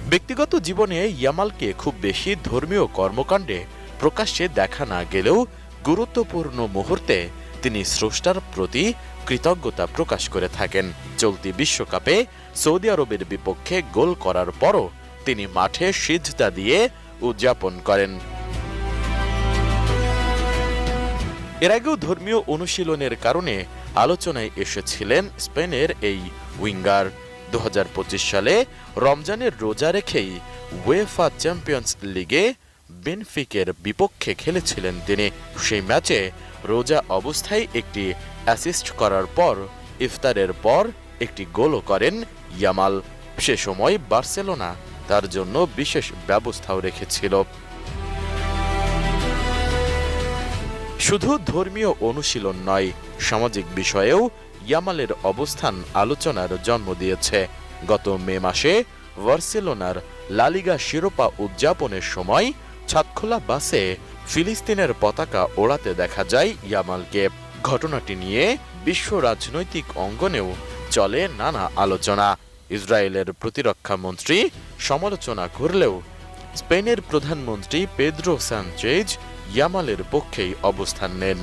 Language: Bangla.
ব্যক্তিগত জীবনে ইয়ামালকে খুব বেশি ধর্মীয় কর্মকাণ্ডে প্রকাশ্যে দেখা না গেলেও গুরুত্বপূর্ণ মুহূর্তে তিনি স্রষ্টার প্রতি কৃতজ্ঞতা প্রকাশ করে থাকেন। চলতি বিশ্বকাপে সৌদি আরবের বিপক্ষে গোল করার পরও তিনি মাঠে সিজদা দিয়ে উদযাপন করেন। এর আগেও ধর্মীয় অনুশীলনের কারণে আলোচনায় এসেছিলেন স্পেনের এই উইঙ্গার। 2025 সালে রমজানের রোজা রেখেই উয়েফা চ্যাম্পিয়ন্স লিগে বেনফিকের বিপক্ষে খেলেছিলেন তিনি। সেই ম্যাচে রোজা অবস্থায় একটি অ্যাসিস্ট করার পর ইফতারের পর একটি গোলও করেন ইয়ামাল। সে সময় বার্সেলোনা তার জন্য বিশেষ ব্যবস্থাও রেখেছিল। শুধু ধর্মীয় অনুশীলন নয়, সামাজিক বিষয়েও ইয়ামালের অবস্থান আলোচনার জন্ম দিয়েছে। গত মে মাসে বার্সেলোনার লা লিগা শিরোপা উদযাপনের সময় ছাদখোলা বাসে ফিলিস্তিনের পতাকা ওড়াতে দেখা যায় ইয়ামালকে। ঘটনাটি নিয়ে বিশ্ব রাজনৈতিক অঙ্গনেও চলে নানা আলোচনা। ইসরায়েলের প্রতিরক্ষা মন্ত্রী সমালোচনা করলেও স্পেনের প্রধানমন্ত্রী পেদ্রো সানচেজ ইয়ামালের পক্ষেই অবস্থান নেন।